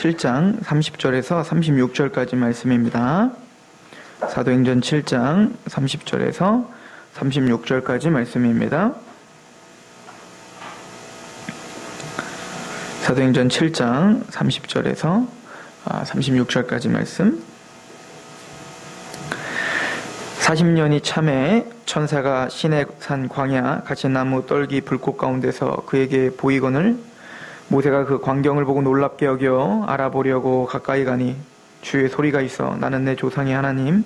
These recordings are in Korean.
7장 30절에서 36절까지 말씀입니다. 사도행전 7장 30절에서 36절까지 말씀입니다. 사도행전 7장 30절에서 36절까지 말씀. 40년이 참에 천사가 시내 산 광야 가시나무 떨기 불꽃 가운데서 그에게 보이거늘 모세가 그 광경을 보고 놀랍게 여겨 알아보려고 가까이 가니 주의 소리가 있어 나는 내 조상의 하나님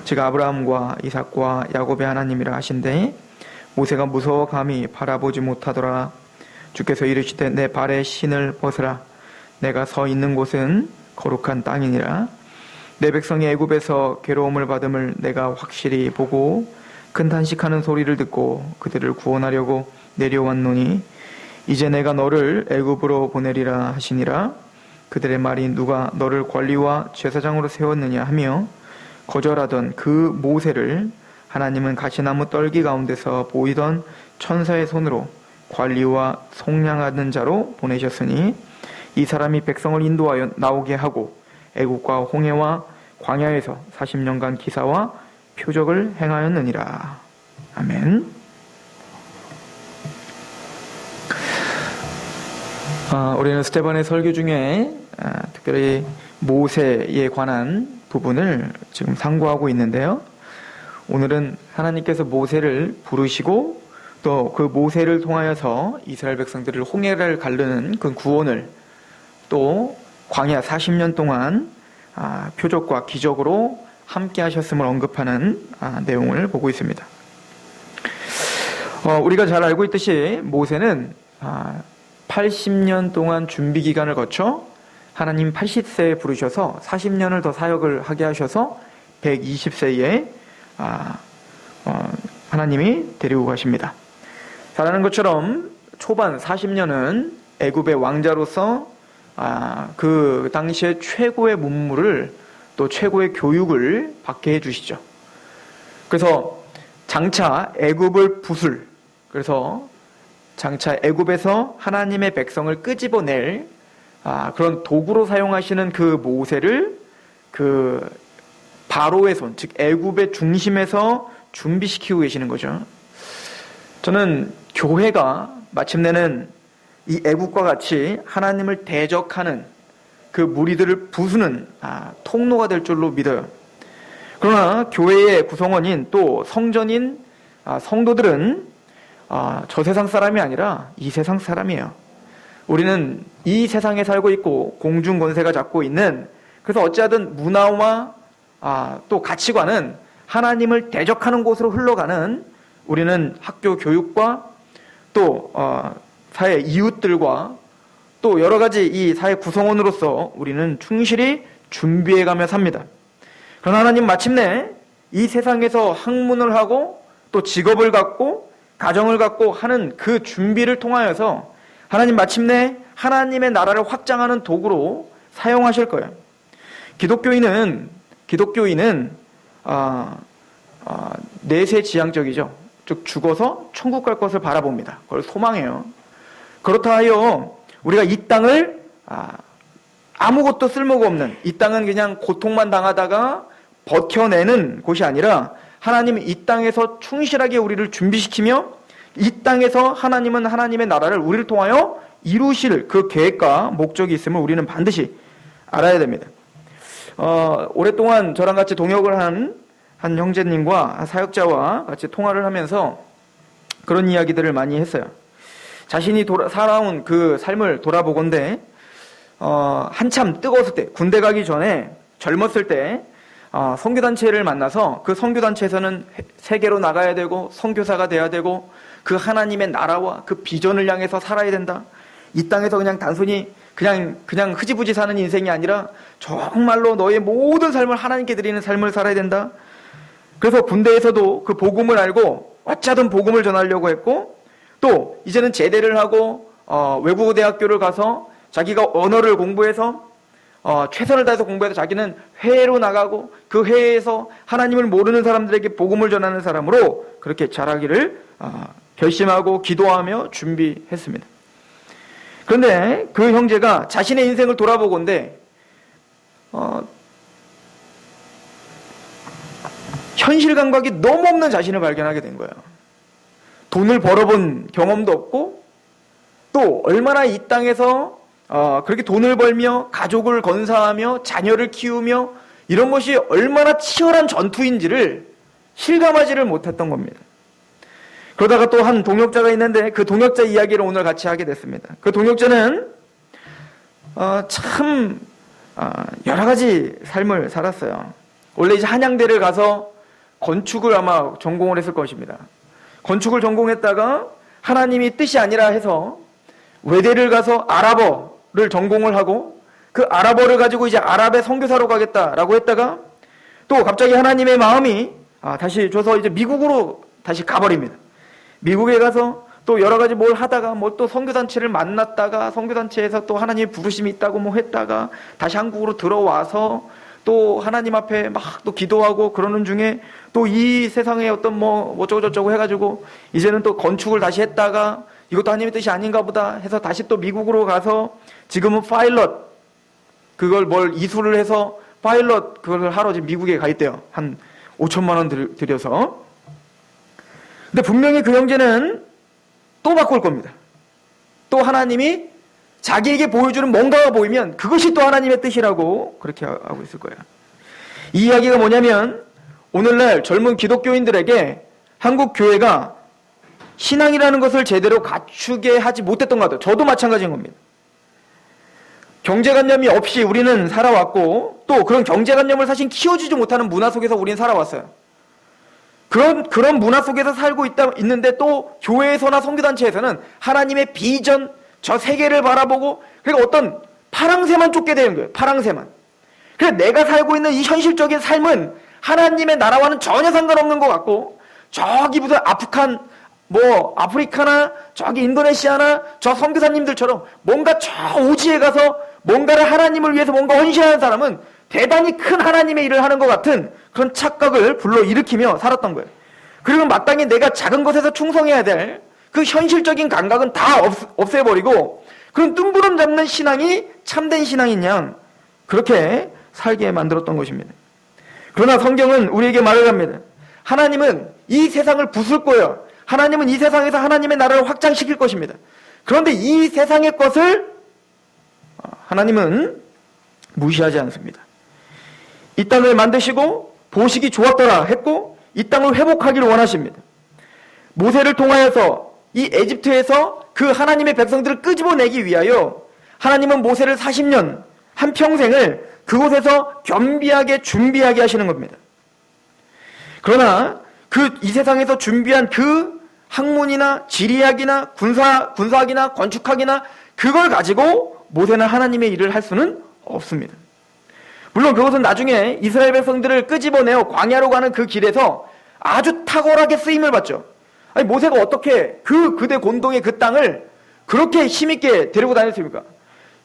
즉 아브라함과 이삭과 야곱의 하나님이라 하신대 모세가 무서워 감히 바라보지 못하더라. 주께서 이르시되 내 발의 신을 벗으라. 내가 서 있는 곳은 거룩한 땅이니라. 내 백성이 애굽에서 괴로움을 받음을 내가 확실히 보고 큰 탄식하는 소리를 듣고 그들을 구원하려고 내려왔노니 이제 내가 너를 애굽으로 보내리라 하시니라. 그들의 말이 누가 너를 관리와 제사장으로 세웠느냐 하며 거절하던 그 모세를 하나님은 가시나무 떨기 가운데서 보이던 천사의 손으로 관리와 속량하는 자로 보내셨으니 이 사람이 백성을 인도하여 나오게 하고 애국과 홍해와 광야에서 40년간 기사와 표적을 행하였느니라. 아멘. 우리는 스테반의 설교 중에 특별히 모세에 관한 부분을 지금 상고하고 있는데요. 오늘은 하나님께서 모세를 부르시고 또 그 모세를 통하여서 이스라엘 백성들을 홍해를 가르는 그 구원을 또 광야 40년 동안 표적과 기적으로 함께 하셨음을 언급하는 내용을 보고 있습니다. 우리가 잘 알고 있듯이 모세는 80년 동안 준비 기간을 거쳐 하나님 80세에 부르셔서 40년을 더 사역을 하게 하셔서 120세에 하나님이 데리고 가십니다. 잘 아는 것처럼 초반 40년은 애굽의 왕자로서 그 당시에 최고의 문무를 또 최고의 교육을 받게 해주시죠. 그래서 장차 애굽을 부술, 그래서 장차 애굽에서 하나님의 백성을 끄집어낼 그런 도구로 사용하시는 그 모세를 그 바로의 손, 즉 애굽의 중심에서 준비시키고 계시는 거죠. 저는 교회가 마침내는 이 애국과 같이 하나님을 대적하는 그 무리들을 부수는 통로가 될 줄로 믿어요. 그러나 교회의 구성원인 또 성전인 성도들은 저 세상 사람이 아니라 이 세상 사람이에요. 우리는 이 세상에 살고 있고 공중 권세가 잡고 있는, 그래서 어찌하든 문화와 또 가치관은 하나님을 대적하는 곳으로 흘러가는, 우리는 학교 교육과 또 사회 이웃들과 또 여러 가지 이 사회 구성원으로서 우리는 충실히 준비해가며 삽니다. 그러나 하나님 마침내 이 세상에서 학문을 하고 또 직업을 갖고 가정을 갖고 하는 그 준비를 통하여서 하나님 마침내 하나님의 나라를 확장하는 도구로 사용하실 거예요. 기독교인은 내세지향적이죠. 즉 죽어서 천국 갈 것을 바라봅니다. 그걸 소망해요. 그렇다 하여 우리가 이 땅을 아무것도 쓸모가 없는, 이 땅은 그냥 고통만 당하다가 버텨내는 곳이 아니라 하나님이 이 땅에서 충실하게 우리를 준비시키며 이 땅에서 하나님은 하나님의 나라를 우리를 통하여 이루실 그 계획과 목적이 있음을 우리는 반드시 알아야 됩니다. 오랫동안 저랑 같이 동역을 한 형제님과 사역자와 같이 통화를 하면서 그런 이야기들을 많이 했어요. 자신이 살아온 그 삶을 돌아보건대 한참 뜨거웠을 때, 군대 가기 전에 젊었을 때 선교단체를 만나서 그 선교단체에서는 세계로 나가야 되고 선교사가 돼야 되고 그 하나님의 나라와 그 비전을 향해서 살아야 된다. 이 땅에서 그냥 단순히 그냥 흐지부지 사는 인생이 아니라 정말로 너의 모든 삶을 하나님께 드리는 삶을 살아야 된다. 그래서 군대에서도 그 복음을 알고 어쩌든 복음을 전하려고 했고, 또 이제는 제대를 하고 외국어 대학교를 가서 자기가 언어를 공부해서 최선을 다해서 공부해서 자기는 회의로 나가고 그 회의에서 하나님을 모르는 사람들에게 복음을 전하는 사람으로 그렇게 자라기를 결심하고 기도하며 준비했습니다. 그런데 그 형제가 자신의 인생을 돌아보건대 현실 감각이 너무 없는 자신을 발견하게 된 거예요. 돈을 벌어본 경험도 없고 또 얼마나 이 땅에서 그렇게 돈을 벌며 가족을 건사하며 자녀를 키우며 이런 것이 얼마나 치열한 전투인지를 실감하지를 못했던 겁니다. 그러다가 또 한 동역자가 있는데 그 동역자 이야기를 오늘 같이 하게 됐습니다. 그 동역자는 참 여러 가지 삶을 살았어요. 원래 이제 한양대를 가서 건축을 아마 전공을 했을 것입니다. 건축을 전공했다가 하나님이 뜻이 아니라 해서 외대를 가서 아랍어를 전공을 하고 그 아랍어를 가지고 이제 아랍의 선교사로 가겠다라고 했다가 또 갑자기 하나님의 마음이 다시 줘서 이제 미국으로 다시 가버립니다. 미국에 가서 또 여러 가지 뭘 하다가 뭐 또 선교단체를 만났다가 선교단체에서 또 하나님의 부르심이 있다고 뭐 했다가 다시 한국으로 들어와서 또 하나님 앞에 막 또 기도하고 그러는 중에 또 이 세상에 어떤 뭐 어쩌고저쩌고 해가지고 이제는 또 건축을 다시 했다가 이것도 하나님의 뜻이 아닌가 보다 해서 다시 또 미국으로 가서 지금은 파일럿 그걸 뭘 이수를 해서 파일럿 그걸 하러 지금 미국에 가 있대요. 한 5천만 원 들여서. 근데 분명히 그 형제는 또 바꿀 겁니다. 또 하나님이 자기에게 보여주는 뭔가가 보이면 그것이 또 하나님의 뜻이라고 그렇게 하고 있을 거예요. 이 이야기가 뭐냐면 오늘날 젊은 기독교인들에게 한국 교회가 신앙이라는 것을 제대로 갖추게 하지 못했던 것 같아요. 저도 마찬가지인 겁니다. 경제관념이 없이 우리는 살아왔고 또 그런 경제관념을 사실 키워주지 못하는 문화 속에서 우리는 살아왔어요. 그런 문화 속에서 살고 있는데 또 교회에서나 선교단체에서는 하나님의 비전, 저 세계를 바라보고 그리고 어떤 파랑새만 쫓게 되는 거예요. 파랑새만. 그래서 내가 살고 있는 이 현실적인 삶은 하나님의 나라와는 전혀 상관없는 것 같고 저기 무슨 아프리카나 저기 인도네시아나 저 선교사님들처럼 뭔가 저 오지에 가서 뭔가를 하나님을 위해서 뭔가 헌신하는 사람은 대단히 큰 하나님의 일을 하는 것 같은 그런 착각을 불러일으키며 살았던 거예요. 그리고 마땅히 내가 작은 것에서 충성해야 될 그 현실적인 감각은 다 없애버리고 그런 뜬구름 잡는 신앙이 참된 신앙인 양 그렇게 살게 만들었던 것입니다. 그러나 성경은 우리에게 말을 합니다. 하나님은 이 세상을 부술 거예요. 하나님은 이 세상에서 하나님의 나라를 확장시킬 것입니다. 그런데 이 세상의 것을 하나님은 무시하지 않습니다. 이 땅을 만드시고 보시기 좋았더라 했고 이 땅을 회복하기를 원하십니다. 모세를 통하여서 이 에집트에서 그 하나님의 백성들을 끄집어내기 위하여 하나님은 모세를 40년 한평생을 그곳에서 겸비하게 준비하게 하시는 겁니다. 그러나 이 세상에서 준비한 그 학문이나 지리학이나 군사학이나 건축학이나 그걸 가지고 모세는 하나님의 일을 할 수는 없습니다. 물론 그것은 나중에 이스라엘 백성들을 끄집어내어 광야로 가는 그 길에서 아주 탁월하게 쓰임을 받죠. 아니 모세가 어떻게 그대 곤동의 그 땅을 그렇게 힘있게 데리고 다녔습니까?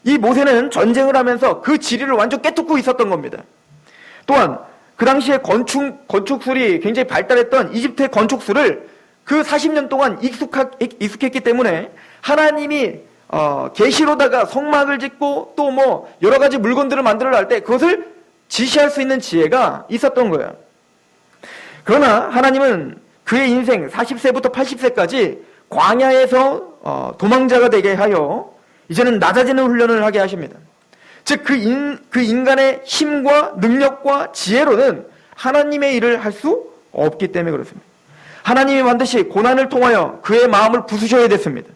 이 모세는 전쟁을 하면서 그 지리를 완전 깨뚫고 있었던 겁니다. 또한 그 당시에 건축술이 굉장히 발달했던 이집트의 건축술을 그 40년 동안 익숙했기 때문에 하나님이 계시로다가 성막을 짓고 또 뭐 여러 가지 물건들을 만들어 할 때 그것을 지시할 수 있는 지혜가 있었던 거예요. 그러나 하나님은 그의 인생 40세부터 80세까지 광야에서 도망자가 되게 하여 이제는 낮아지는 훈련을 하게 하십니다. 즉 그 인간의 힘과 능력과 지혜로는 하나님의 일을 할 수 없기 때문에 그렇습니다. 하나님이 반드시 고난을 통하여 그의 마음을 부수셔야 됐습니다.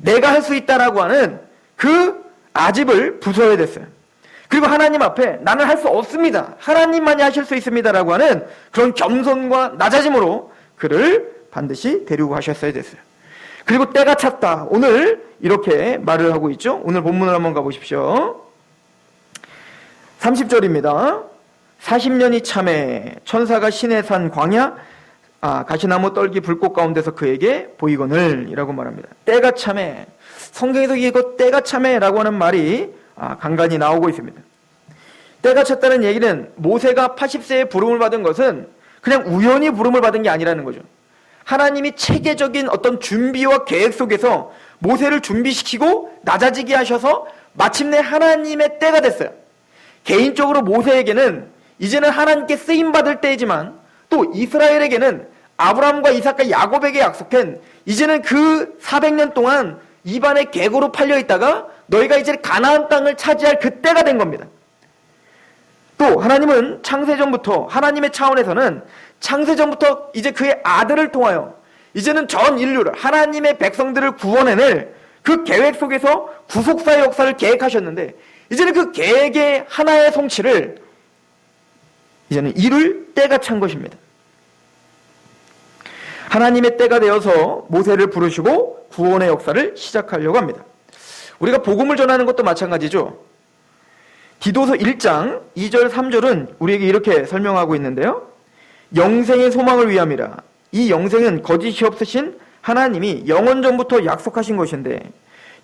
내가 할 수 있다라고 하는 그 아집을 부숴야 됐어요. 그리고 하나님 앞에 나는 할 수 없습니다. 하나님만이 하실 수 있습니다라고 하는 그런 겸손과 낮아짐으로 그를 반드시 데리고 가셨어야 됐어요. 그리고 때가 찼다. 오늘 이렇게 말을 하고 있죠. 오늘 본문을 한번 가보십시오. 30절입니다. 40년이 참에 천사가 신의 산 광야 가시나무 떨기 불꽃 가운데서 그에게 보이거늘 이라고 말합니다. 때가 참에 성경에서 이거 때가 참에라고 하는 말이 간간히 나오고 있습니다. 때가 찼다는 얘기는 모세가 80세에 부름을 받은 것은 그냥 우연히 부름을 받은 게 아니라는 거죠. 하나님이 체계적인 어떤 준비와 계획 속에서 모세를 준비시키고 낮아지게 하셔서 마침내 하나님의 때가 됐어요. 개인적으로 모세에게는 이제는 하나님께 쓰임받을 때이지만 또 이스라엘에게는 아브라함과 이삭과 야곱에게 약속한 이제는 그 400년 동안 이방의 계고로 팔려 있다가 너희가 이제 가나안 땅을 차지할 그 때가 된 겁니다. 또 하나님은 창세전부터 하나님의 차원에서는 창세전부터 이제 그의 아들을 통하여 이제는 전 인류를 하나님의 백성들을 구원해낼 그 계획 속에서 구속사의 역사를 계획하셨는데 이제는 그 계획의 하나의 성취를 이제는 이룰 때가 찬 것입니다. 하나님의 때가 되어서 모세를 부르시고 구원의 역사를 시작하려고 합니다. 우리가 복음을 전하는 것도 마찬가지죠. 디도서 1장 2절 3절은 우리에게 이렇게 설명하고 있는데요. 영생의 소망을 위함이라. 이 영생은 거짓이 없으신 하나님이 영원전부터 약속하신 것인데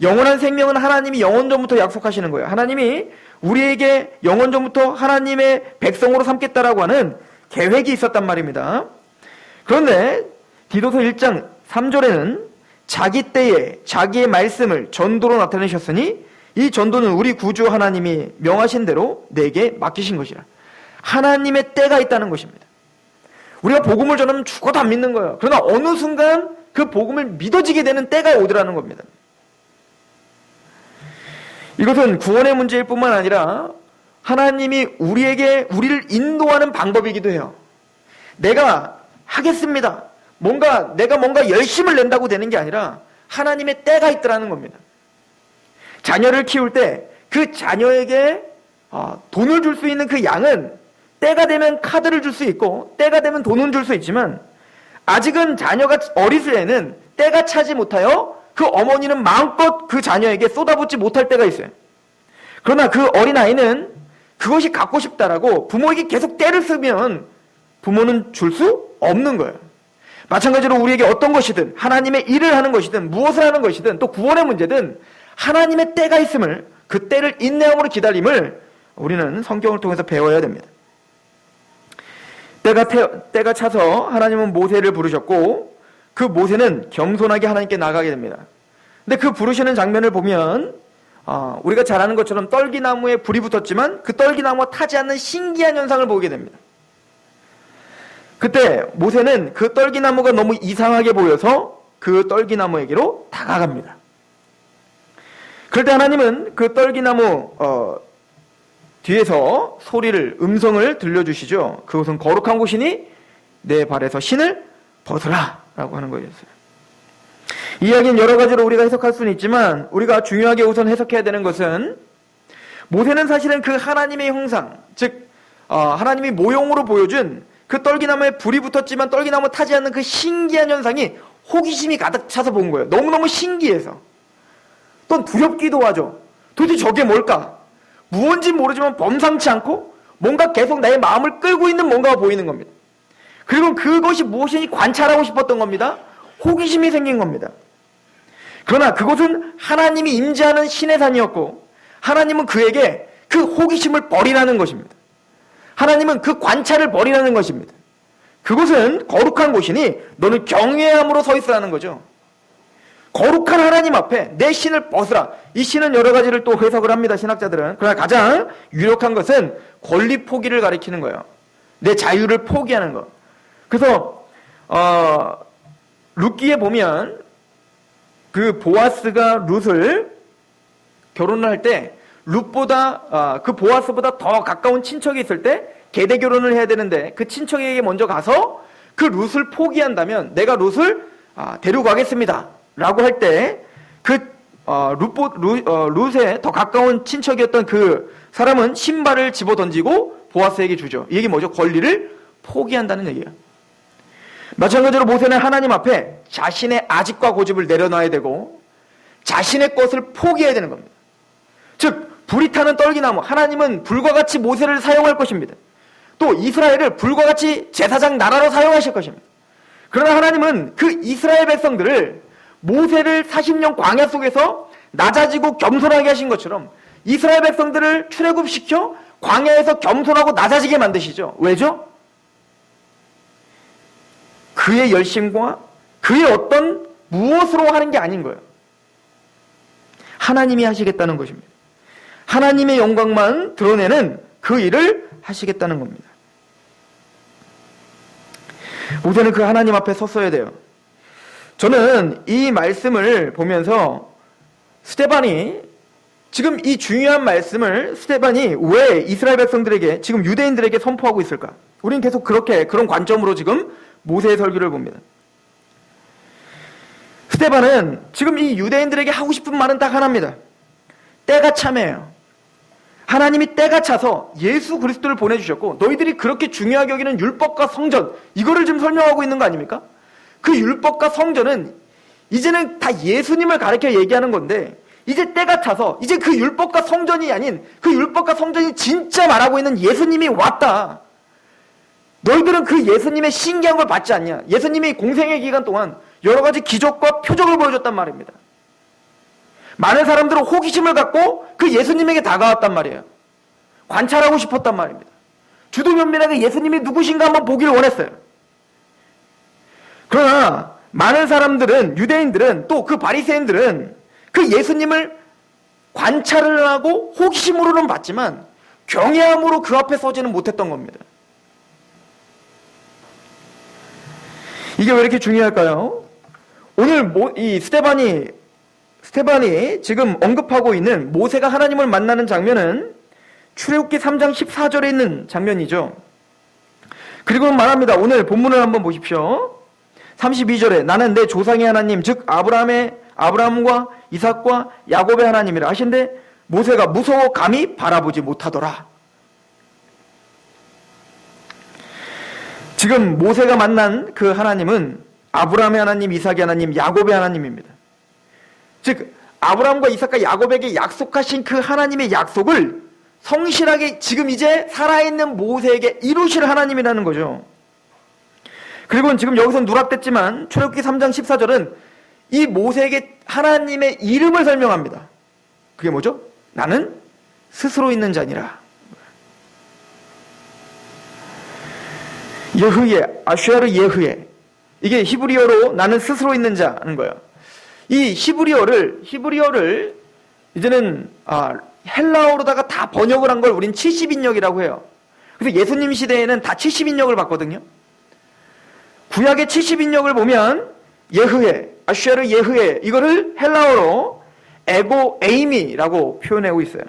영원한 생명은 하나님이 영원전부터 약속하시는 거예요. 하나님이 우리에게 영원전부터 하나님의 백성으로 삼겠다라고 하는 계획이 있었단 말입니다. 그런데 디도서 1장 3절에는 자기 때에 자기의 말씀을 전도로 나타내셨으니 이 전도는 우리 구주 하나님이 명하신 대로 내게 맡기신 것이라. 하나님의 때가 있다는 것입니다. 우리가 복음을 전하면 죽어도 안 믿는 거예요. 그러나 어느 순간 그 복음을 믿어지게 되는 때가 오더라는 겁니다. 이것은 구원의 문제일 뿐만 아니라 하나님이 우리를 인도하는 방법이기도 해요. 내가 하겠습니다. 내가 뭔가 열심을 낸다고 되는 게 아니라 하나님의 때가 있더라는 겁니다. 자녀를 키울 때 그 자녀에게 돈을 줄 수 있는 그 양은 때가 되면 카드를 줄 수 있고 때가 되면 돈을 줄 수 있지만 아직은 자녀가 어리을 때는 때가 차지 못하여 그 어머니는 마음껏 그 자녀에게 쏟아붓지 못할 때가 있어요. 그러나 그 어린아이는 그것이 갖고 싶다라고 부모에게 계속 때를 쓰면 부모는 줄 수 없는 거예요. 마찬가지로 우리에게 어떤 것이든 하나님의 일을 하는 것이든 무엇을 하는 것이든 또 구원의 문제든 하나님의 때가 있음을 그 때를 인내함으로 기다림을 우리는 성경을 통해서 배워야 됩니다. 때가 차서 하나님은 모세를 부르셨고 그 모세는 겸손하게 하나님께 나가게 됩니다. 근데 그 부르시는 장면을 보면 우리가 잘 아는 것처럼 떨기나무에 불이 붙었지만 그 떨기나무가 타지 않는 신기한 현상을 보게 됩니다. 그때 모세는 그 떨기나무가 너무 이상하게 보여서 그 떨기나무에게로 다가갑니다. 그럴 때 하나님은 그 떨기나무 뒤에서 음성을 들려주시죠. 그것은 거룩한 곳이니 내 발에서 신을 벗으라 라고 하는 거였어요. 이 이야기는 여러 가지로 우리가 해석할 수는 있지만 우리가 중요하게 우선 해석해야 되는 것은 모세는 사실은 그 하나님의 형상, 즉 하나님이 모형으로 보여준 그 떨기나무에 불이 붙었지만 떨기나무 타지 않는 그 신기한 현상이 호기심이 가득 차서 본 거예요. 너무너무 신기해서. 또 두렵기도 하죠. 도대체 저게 뭘까? 무언지 모르지만 범상치 않고 뭔가 계속 나의 마음을 끌고 있는 뭔가가 보이는 겁니다. 그리고 그것이 무엇인지 관찰하고 싶었던 겁니다. 호기심이 생긴 겁니다. 그러나 그것은 하나님이 임재하는 신의 산이었고 하나님은 그에게 그 호기심을 버리라는 것입니다. 하나님은 그 관찰을 버리라는 것입니다. 그곳은 거룩한 곳이니 너는 경외함으로 서 있으라는 거죠. 거룩한 하나님 앞에 내 신을 벗으라. 이 신은 여러 가지를 또 해석을 합니다. 신학자들은. 그러나 가장 유력한 것은 권리 포기를 가리키는 거예요. 내 자유를 포기하는 것. 그래서 룻기에 보면 그 보아스가 룻을 결혼을 할 때 룻보다 그 보아스보다 더 가까운 친척이 있을 때 계대 결혼을 해야 되는데 그 친척에게 먼저 가서 그 룻을 포기한다면 내가 룻을 데려가겠습니다 라고 할 때 그 룻에 더 가까운 친척이었던 그 사람은 신발을 집어 던지고 보아스에게 주죠. 이 얘기 뭐죠? 권리를 포기한다는 얘기예요. 마찬가지로 모세는 하나님 앞에 자신의 아집과 고집을 내려놔야 되고 자신의 것을 포기해야 되는 겁니다. 즉 불이 타는 떨기나무, 하나님은 불과 같이 모세를 사용할 것입니다. 또 이스라엘을 불과 같이 제사장 나라로 사용하실 것입니다. 그러나 하나님은 그 이스라엘 백성들을 모세를 40년 광야 속에서 낮아지고 겸손하게 하신 것처럼 이스라엘 백성들을 출애굽시켜 광야에서 겸손하고 낮아지게 만드시죠. 왜죠? 그의 열심과 그의 어떤 무엇으로 하는 게 아닌 거예요. 하나님이 하시겠다는 것입니다. 하나님의 영광만 드러내는 그 일을 하시겠다는 겁니다. 모세는 그 하나님 앞에 섰어야 돼요. 저는 이 말씀을 보면서 스데반이 지금 이 중요한 말씀을 스데반이 왜 이스라엘 백성들에게, 지금 유대인들에게 선포하고 있을까? 우리는 계속 그런 관점으로 지금 모세의 설교를 봅니다. 스데반은 지금 이 유대인들에게 하고 싶은 말은 딱 하나입니다. 때가 참해요. 하나님이 때가 차서 예수 그리스도를 보내주셨고, 너희들이 그렇게 중요하게 여기는 율법과 성전, 이거를 지금 설명하고 있는 거 아닙니까? 그 율법과 성전은 이제는 다 예수님을 가르쳐 얘기하는 건데, 이제 때가 차서 이제 그 율법과 성전이 아닌, 그 율법과 성전이 진짜 말하고 있는 예수님이 왔다. 너희들은 그 예수님의 신기한 걸 받지 않냐? 예수님이 공생의 기간 동안 여러 가지 기적과 표적을 보여줬단 말입니다. 많은 사람들은 호기심을 갖고 그 예수님에게 다가왔단 말이에요. 관찰하고 싶었단 말입니다. 주도면밀하게 예수님이 누구신가 한번 보기를 원했어요. 그러나 많은 사람들은, 유대인들은, 또 그 바리새인들은 그 예수님을 관찰을 하고 호기심으로는 봤지만 경외함으로 그 앞에 서지는 못했던 겁니다. 이게 왜 이렇게 중요할까요? 오늘 이 스데반이 지금 언급하고 있는 모세가 하나님을 만나는 장면은 출애굽기 3장 14절에 있는 장면이죠. 그리고 말합니다. 오늘 본문을 한번 보십시오. 32절에 나는 내 조상의 하나님, 즉 아브라함과 이삭과 야곱의 하나님이라 하신데 모세가 무서워 감히 바라보지 못하더라. 지금 모세가 만난 그 하나님은 아브라함의 하나님, 이삭의 하나님, 야곱의 하나님입니다. 즉 아브라함과 이삭과 야곱에게 약속하신 그 하나님의 약속을 성실하게 지금 이제 살아있는 모세에게 이루실 하나님이라는 거죠. 그리고 지금 여기서 누락됐지만 출애굽기 3장 14절은 이 모세에게 하나님의 이름을 설명합니다. 그게 뭐죠? 나는 스스로 있는 자니라. 예흐예, 아슈아르 예흐예. 이게 히브리어로 나는 스스로 있는 자는 거예요. 이 히브리어를 이제는 헬라어로다가 다 번역을 한 걸 우린 70인역이라고 해요. 그래서 예수님 시대에는 다 70인역을 봤거든요. 구약의 70인역을 보면 예흐에, 아슈아르 예흐에, 이거를 헬라어로 에고 에이미라고 표현하고 있어요.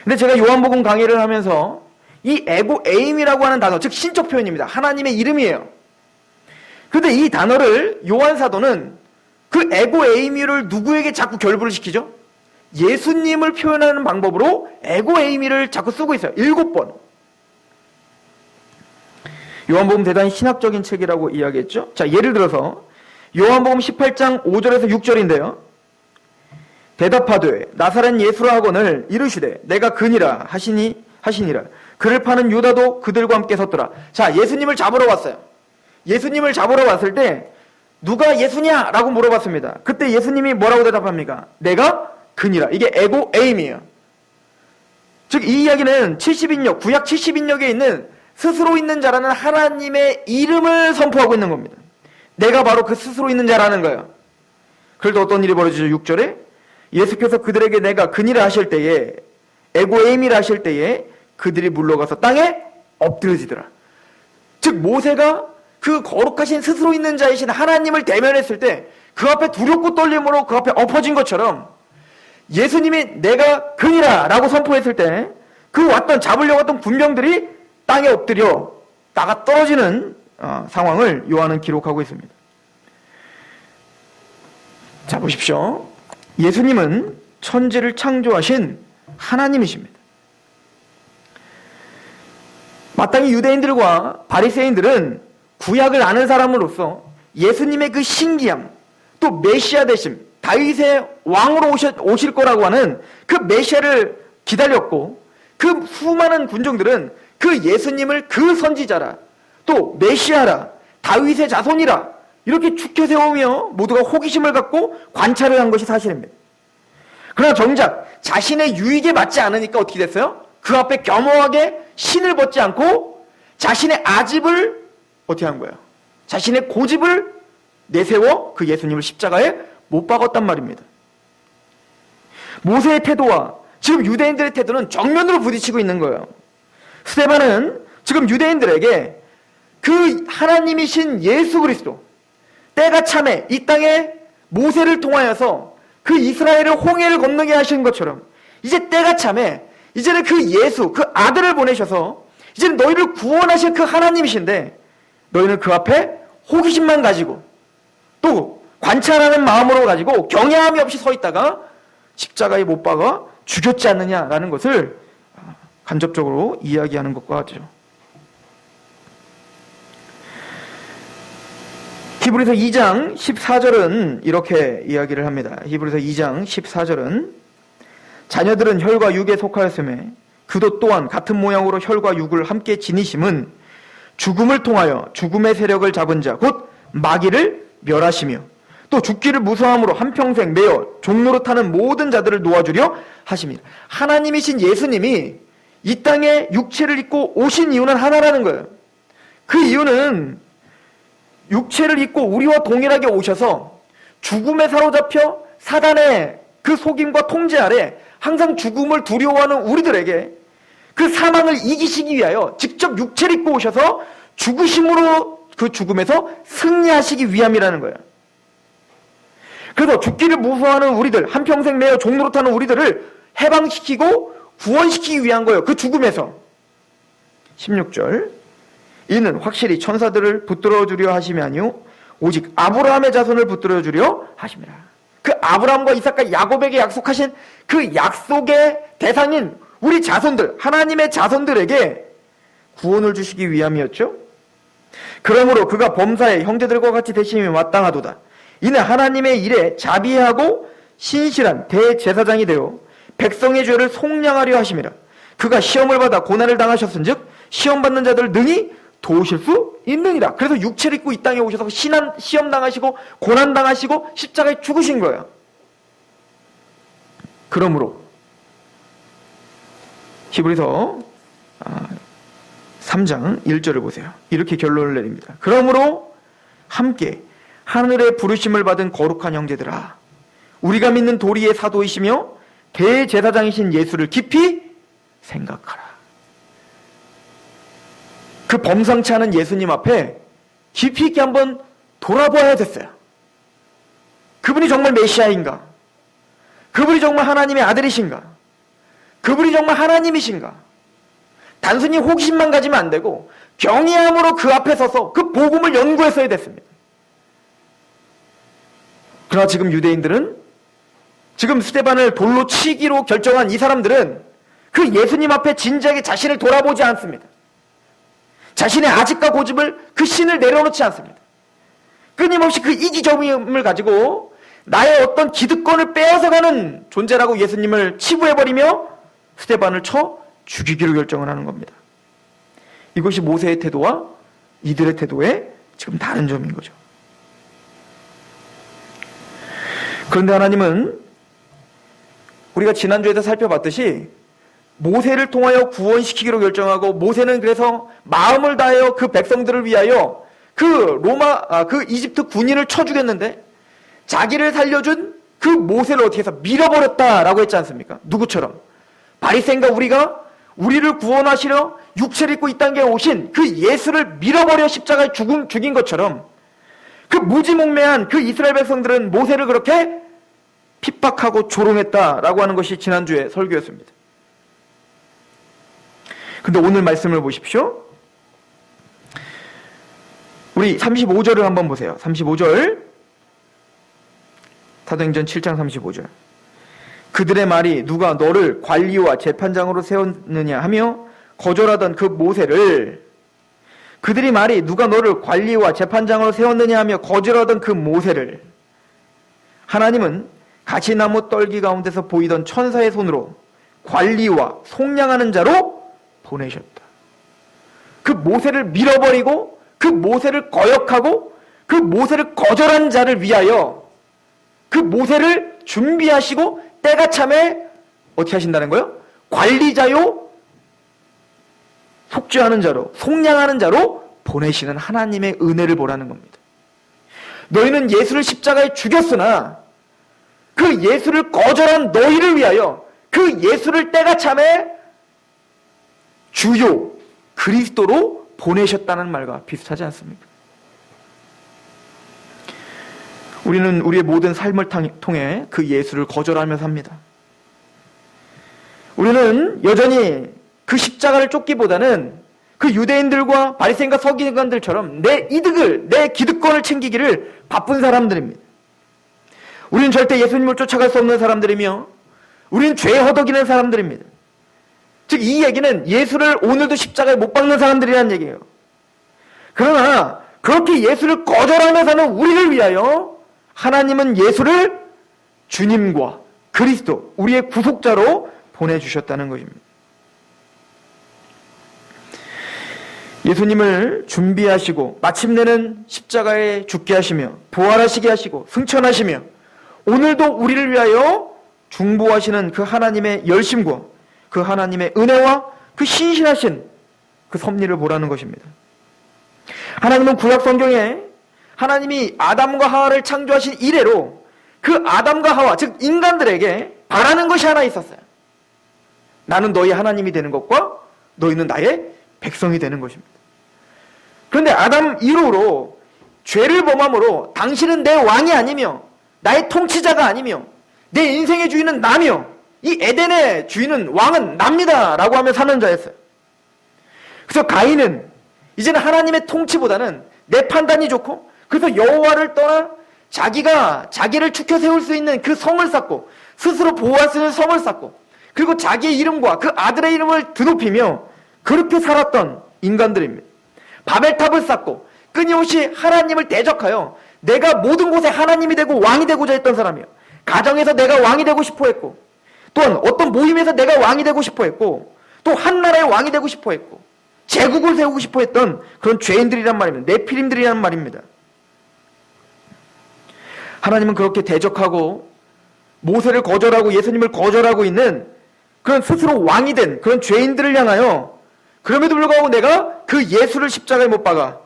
근데 제가 요한복음 강의를 하면서 이 에고 에이미라고 하는 단어, 즉 신적 표현입니다. 하나님의 이름이에요. 그런데 이 단어를 요한 사도는 그 에고 에이미를 누구에게 자꾸 결부를 시키죠? 예수님을 표현하는 방법으로 에고 에이미를 자꾸 쓰고 있어요. 7번. 요한복음 대단히 신학적인 책이라고 이야기했죠. 자, 예를 들어서 요한복음 18장 5절에서 6절인데요. 대답하되 나사렛 예수라 하거늘 이르시되 내가 그니라 하시니라. 그를 파는 유다도 그들과 함께 섰더라. 자, 예수님을 잡으러 왔어요. 예수님을 잡으러 왔을 때 누가 예수냐? 라고 물어봤습니다. 그때 예수님이 뭐라고 대답합니까? 내가 그니라. 이게 에고 에임이에요. 즉 이 이야기는 70인역, 구약 70인역에 있는 스스로 있는 자라는 하나님의 이름을 선포하고 있는 겁니다. 내가 바로 그 스스로 있는 자라는 거예요. 그래도 어떤 일이 벌어지죠? 6절에 예수께서 그들에게 내가 그니라 하실 때에, 에고 에임이라 하실 때에 그들이 물러가서 땅에 엎드려지더라. 즉 모세가 그 거룩하신 스스로 있는 자이신 하나님을 대면했을 때 그 앞에 두렵고 떨림으로 그 앞에 엎어진 것처럼 예수님이 내가 그니라 라고 선포했을 때 그 잡으려고 왔던 군병들이 땅에 엎드려 나가 떨어지는 상황을 요한은 기록하고 있습니다. 자, 보십시오. 예수님은 천지를 창조하신 하나님이십니다. 마땅히 유대인들과 바리새인들은 구약을 아는 사람으로서 예수님의 그 신기함, 또 메시아 되심, 다윗의 왕으로 오실 거라고 하는 그 메시아를 기다렸고, 그 수많은 군중들은 그 예수님을 그 선지자라, 또 메시아라, 다윗의 자손이라 이렇게 축켜 세우며 모두가 호기심을 갖고 관찰을 한 것이 사실입니다. 그러나 정작 자신의 유익에 맞지 않으니까 어떻게 됐어요? 그 앞에 겸허하게 신을 벗지 않고 자신의 아집을 어떻게 한 거예요? 자신의 고집을 내세워 그 예수님을 십자가에 못 박았단 말입니다. 모세의 태도와 지금 유대인들의 태도는 정면으로 부딪히고 있는 거예요. 스데반은 지금 유대인들에게 그 하나님이신 예수 그리스도, 때가 참에 이 땅에 모세를 통하여서 그 이스라엘을 홍해를 건너게 하신 것처럼 이제 때가 참에 이제는 그 예수, 그 아들을 보내셔서 이제는 너희를 구원하실 그 하나님이신데 너희는 그 앞에 호기심만 가지고 또 관찰하는 마음으로 가지고 경외함이 없이 서 있다가 십자가에 못 박아 죽였지 않느냐라는 것을 간접적으로 이야기하는 것과 같죠. 히브리서 2장 14절은 이렇게 이야기를 합니다. 히브리서 2장 14절은 자녀들은 혈과 육에 속하였음에 그도 또한 같은 모양으로 혈과 육을 함께 지니심은 죽음을 통하여 죽음의 세력을 잡은 자 곧 마귀를 멸하시며 또 죽기를 무서함으로 한평생 매어 종로로 타는 모든 자들을 놓아주려 하십니다. 하나님이신 예수님이 이 땅에 육체를 입고 오신 이유는 하나라는 거예요. 그 이유는 육체를 입고 우리와 동일하게 오셔서 죽음에 사로잡혀 사단의 그 속임과 통제 아래 항상 죽음을 두려워하는 우리들에게 그 사망을 이기시기 위하여 직접 육체를 입고 오셔서 죽으심으로 그 죽음에서 승리하시기 위함이라는 거예요. 그래서 죽기를 무서워하는 우리들, 한평생 매어 종로로 타는 우리들을 해방시키고 구원시키기 위한 거예요. 그 죽음에서. 16절 이는 확실히 천사들을 붙들어 주려 하심이 아니요 오직 아브라함의 자손을 붙들어 주려 하심이라. 그 아브라함과 이삭과 야곱에게 약속하신 그 약속의 대상인 우리 자손들, 하나님의 자손들에게 구원을 주시기 위함이었죠. 그러므로 그가 범사에 형제들과 같이 되심이 마땅하도다. 이는 하나님의 일에 자비하고 신실한 대제사장이 되어 백성의 죄를 속량하려 하심이라. 그가 시험을 받아 고난을 당하셨은즉 시험 받는 자들을 능히 도우실 수 있느니라. 그래서 육체를 입고 이 땅에 오셔서 시험 당하시고 고난 당하시고 십자가에 죽으신 거예요. 그러므로 히브리서 3장 1절을 보세요. 이렇게 결론을 내립니다. 그러므로 함께 하늘의 부르심을 받은 거룩한 형제들아, 우리가 믿는 도리의 사도이시며 대제사장이신 예수를 깊이 생각하라. 그 범상치 않은 예수님 앞에 깊이 있게 한번 돌아봐야 됐어요. 그분이 정말 메시아인가? 그분이 정말 하나님의 아들이신가? 그분이 정말 하나님이신가? 단순히 호기심만 가지면 안 되고 경외함으로 그 앞에 서서 그 복음을 연구했어야 됐습니다. 그러나 지금 유대인들은, 지금 스데반을 돌로 치기로 결정한 이 사람들은 그 예수님 앞에 진지하게 자신을 돌아보지 않습니다. 자신의 아집과 고집을, 그 신을 내려놓지 않습니다. 끊임없이 그 이기적임을 가지고 나의 어떤 기득권을 빼앗아가는 존재라고 예수님을 치부해버리며 스데반을 쳐 죽이기로 결정을 하는 겁니다. 이것이 모세의 태도와 이들의 태도의 지금 다른 점인 거죠. 그런데 하나님은 우리가 지난주에도 살펴봤듯이 모세를 통하여 구원시키기로 결정하고, 모세는 그래서 마음을 다하여 그 백성들을 위하여 그 이집트 군인을 쳐 죽였는데 자기를 살려준 그 모세를 어떻게 해서 밀어버렸다라고 했지 않습니까? 누구처럼? 바리새인과 우리를 구원하시려 육체를 입고 이 땅에 오신 그 예수를 밀어버려 십자가에 죽인 것처럼 그 무지몽매한 그 이스라엘 백성들은 모세를 그렇게 핍박하고 조롱했다라고 하는 것이 지난주에 설교였습니다. 근데 오늘 말씀을 보십시오. 우리 35절을 한번 보세요. 35절. 사도행전 7장 35절. 그들의 말이 누가 너를 관리와 재판장으로 세웠느냐 하며 거절하던 그 모세를, 그들이 말이 누가 너를 관리와 재판장으로 세웠느냐 하며 거절하던 그 모세를 하나님은 가시나무 떨기 가운데서 보이던 천사의 손으로 관리와 속량하는 자로 보내셨다. 그 모세를 밀어버리고 그 모세를 거역하고 그 모세를 거절한 자를 위하여 그 모세를 준비하시고 때가 참에 어떻게 하신다는 거예요? 관리자요, 속죄하는 자로, 속량하는 자로 보내시는 하나님의 은혜를 보라는 겁니다. 너희는 예수를 십자가에 죽였으나 그 예수를 거절한 너희를 위하여 그 예수를 때가 참에 주요 그리스도로 보내셨다는 말과 비슷하지 않습니까? 우리는 우리의 모든 삶을 통해 그 예수를 거절하며 삽니다. 우리는 여전히 그 십자가를 쫓기보다는 그 유대인들과 바리새인과 서기관들처럼 내 이득을, 내 기득권을 챙기기를 바쁜 사람들입니다. 우리는 절대 예수님을 쫓아갈 수 없는 사람들이며 우리는 죄에 허덕이는 사람들입니다. 즉 이 얘기는 예수를 오늘도 십자가에 못 박는 사람들이라는 얘기예요. 그러나 그렇게 예수를 거절하며 사는 우리를 위하여 하나님은 예수를 주님과 그리스도, 우리의 구속자로 보내주셨다는 것입니다. 예수님을 준비하시고 마침내는 십자가에 죽게 하시며 부활하시게 하시고 승천하시며 오늘도 우리를 위하여 중보하시는 그 하나님의 열심과 그 하나님의 은혜와 그 신실하신 그 섭리를 보라는 것입니다. 하나님은 구약 성경에 하나님이 아담과 하와를 창조하신 이래로 그 아담과 하와, 즉 인간들에게 바라는 것이 하나 있었어요. 나는 너희 하나님이 되는 것과 너희는 나의 백성이 되는 것입니다. 그런데 아담 이후로 죄를 범함으로 당신은 내 왕이 아니며 나의 통치자가 아니며 내 인생의 주인은 나며 이 에덴의 주인은 왕은 납니다 라고 하며 사는 자였어요. 그래서 가인은 이제는 하나님의 통치보다는 내 판단이 좋고 그래서 여호와를 떠나 자기가 자기를 추켜 세울 수 있는 그 성을 쌓고 스스로 보호할 수 있는 성을 쌓고 그리고 자기의 이름과 그 아들의 이름을 드높이며 그렇게 살았던 인간들입니다. 바벨탑을 쌓고 끊임없이 하나님을 대적하여 내가 모든 곳에 하나님이 되고 왕이 되고자 했던 사람이에요. 가정에서 내가 왕이 되고 싶어 했고 또한 어떤 모임에서 내가 왕이 되고 싶어 했고 또 한 나라의 왕이 되고 싶어 했고 제국을 세우고 싶어 했던 그런 죄인들이란 말입니다. 네피림들이란 말입니다. 하나님은 그렇게 대적하고 모세를 거절하고 예수님을 거절하고 있는 그런 스스로 왕이 된 그런 죄인들을 향하여 그럼에도 불구하고 내가 그 예수를 십자가에 못 박아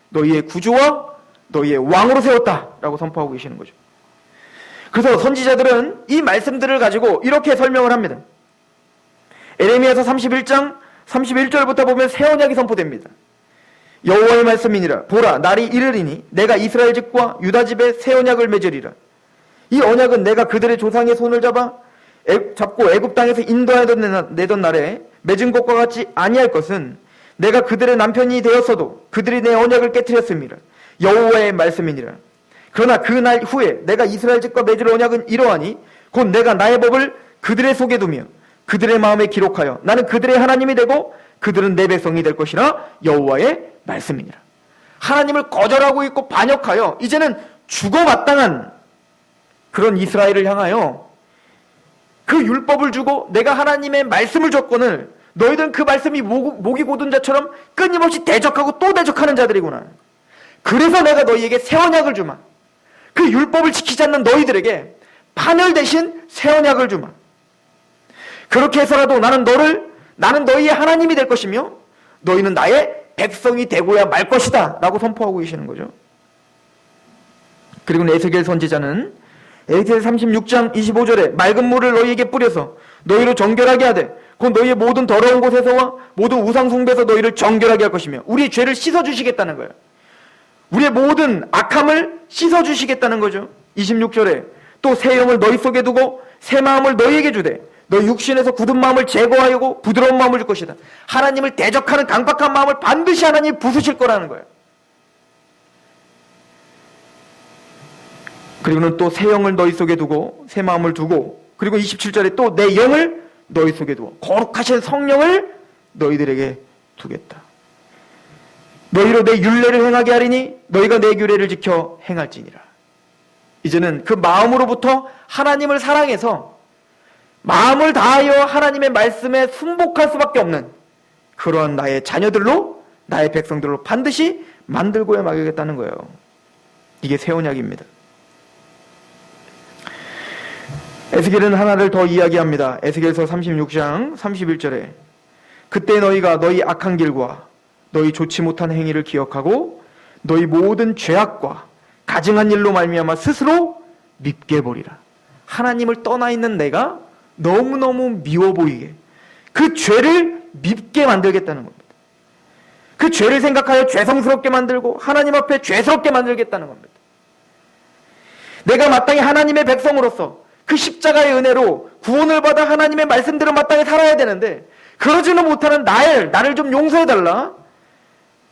너희의 구주와 너희의 왕으로 세웠다라고 선포하고 계시는 거죠. 그래서 선지자들은 이 말씀들을 가지고 이렇게 설명을 합니다. 에레미야서 31장 31절부터 보면 새 언약이 선포됩니다. 여호와의 말씀이니라. 보라, 날이 이르리니 내가 이스라엘 집과 유다 집에 새 언약을 맺으리라. 이 언약은 내가 그들의 조상의 손을 잡고 애굽 땅에서 인도하던 날에 맺은 것과 같이 아니할 것은 내가 그들의 남편이 되었어도 그들이 내 언약을 깨뜨렸음이라. 여호와의 말씀이니라. 그러나 그 날 후에 내가 이스라엘 집과 맺을 언약은 이러하니 곧 내가 나의 법을 그들의 속에 두며 그들의 마음에 기록하여 나는 그들의 하나님이 되고 그들은 내 백성이 될 것이라. 여호와의 말씀이니라. 하나님을 거절하고 있고 반역하여 이제는 죽어마땅한 그런 이스라엘을 향하여 그 율법을 주고 내가 하나님의 말씀을 줬거늘 너희들은 그 말씀이 목이 곧은 자처럼 끊임없이 대적하고 또 대적하는 자들이구나. 그래서 내가 너희에게 새 언약을 주마. 그 율법을 지키지 않는 너희들에게 판을 대신 새 언약을 주마. 그렇게 해서라도 나는 너희의 하나님이 될 것이며 너희는 나의 백성이 되고야 말 것이다 라고 선포하고 계시는 거죠. 그리고 에스겔 선지자는 에스겔 36장 25절에 맑은 물을 너희에게 뿌려서 너희를 정결하게 하되 곧 너희의 모든 더러운 곳에서와 모든 우상 숭배에서 너희를 정결하게 할 것이며 우리의 죄를 씻어주시겠다는 거예요. 우리의 모든 악함을 씻어주시겠다는 거죠. 26절에 또 새 영을 너희 속에 두고 새 마음을 너희에게 주되 너희 육신에서 굳은 마음을 제거하고 부드러운 마음을 줄 것이다. 하나님을 대적하는 강박한 마음을 반드시 하나님이 부수실 거라는 거예요. 그리고는 또 새 영을 너희 속에 두고 새 마음을 두고 그리고 27절에 또 내 영을 너희 속에 두고 거룩하신 성령을 너희들에게 두겠다. 너희로 내 율례를 행하게 하리니 너희가 내 규례를 지켜 행할지니라. 이제는 그 마음으로부터 하나님을 사랑해서 마음을 다하여 하나님의 말씀에 순복할 수밖에 없는 그러한 나의 자녀들로 나의 백성들로 반드시 만들고야 말겠다는 거예요. 이게 새 언약입니다. 에스겔은 하나를 더 이야기합니다. 에스겔서 36장 31절에 그때 너희가 너희 악한 길과 너희 좋지 못한 행위를 기억하고 너희 모든 죄악과 가증한 일로 말미암아 스스로 밉게 보리라. 하나님을 떠나 있는 내가 너무너무 미워 보이게, 그 죄를 밉게 만들겠다는 겁니다. 그 죄를 생각하여 죄성스럽게 만들고 하나님 앞에 죄스럽게 만들겠다는 겁니다. 내가 마땅히 하나님의 백성으로서 그 십자가의 은혜로 구원을 받아 하나님의 말씀대로 마땅히 살아야 되는데 그러지는 못하는 나를 좀 용서해달라,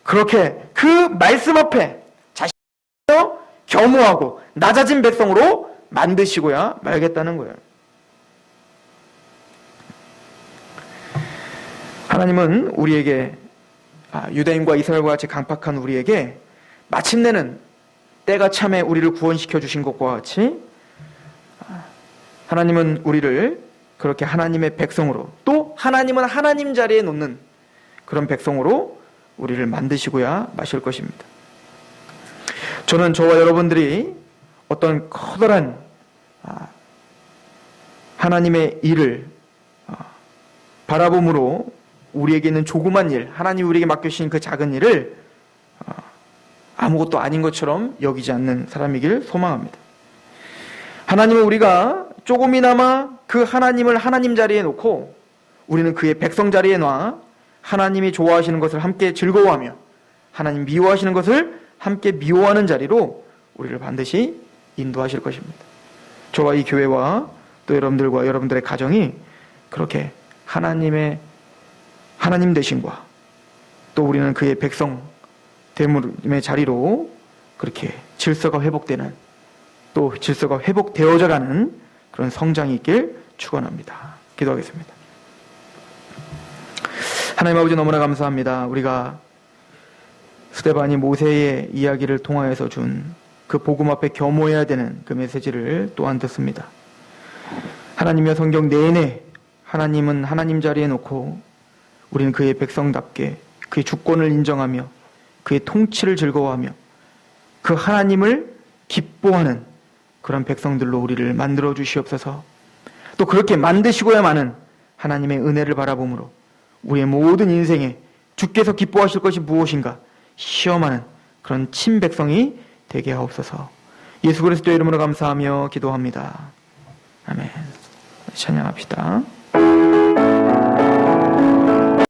그렇게 그 말씀 앞에 자신을 겸허하고 낮아진 백성으로 만드시고야 말겠다는 거예요. 하나님은 우리에게, 유다인과 이스라엘과 같이 강팍한 우리에게 마침내는 때가 참에 우리를 구원시켜 주신 것과 같이 하나님은 우리를 그렇게 하나님의 백성으로, 또 하나님은 하나님 자리에 놓는 그런 백성으로 우리를 만드시고야 마실 것입니다. 저는 저와 여러분들이 어떤 커다란 하나님의 일을 바라봄으로 우리에게 있는 조그만 일, 하나님이 우리에게 맡겨주신 그 작은 일을 아무것도 아닌 것처럼 여기지 않는 사람이길 소망합니다. 하나님은 우리가 조금이나마 그 하나님을 하나님 자리에 놓고 우리는 그의 백성 자리에 놔 하나님이 좋아하시는 것을 함께 즐거워하며 하나님 미워하시는 것을 함께 미워하는 자리로 우리를 반드시 인도하실 것입니다. 저와 이 교회와 또 여러분들과 여러분들의 가정이 그렇게 하나님 되심과 또 우리는 그의 백성 됨의 자리로 그렇게 질서가 회복되는, 또 질서가 회복되어져 가는 그런 성장이 있길 축원합니다. 기도하겠습니다. 하나님 아버지, 너무나 감사합니다. 우리가 스데반이 모세의 이야기를 통하여서 준 그 복음 앞에 겸허해야 되는 그 메시지를 또한 듣습니다. 하나님의 성경 내내 하나님은 하나님 자리에 놓고 우리는 그의 백성답게 그의 주권을 인정하며 그의 통치를 즐거워하며 그 하나님을 기뻐하는 그런 백성들로 우리를 만들어 주시옵소서. 또 그렇게 만드시고야만은 하나님의 은혜를 바라보므로 우리의 모든 인생에 주께서 기뻐하실 것이 무엇인가 시험하는 그런 친백성이 되게 하옵소서. 예수 그리스도의 이름으로 감사하며 기도합니다. 아멘. 찬양합시다.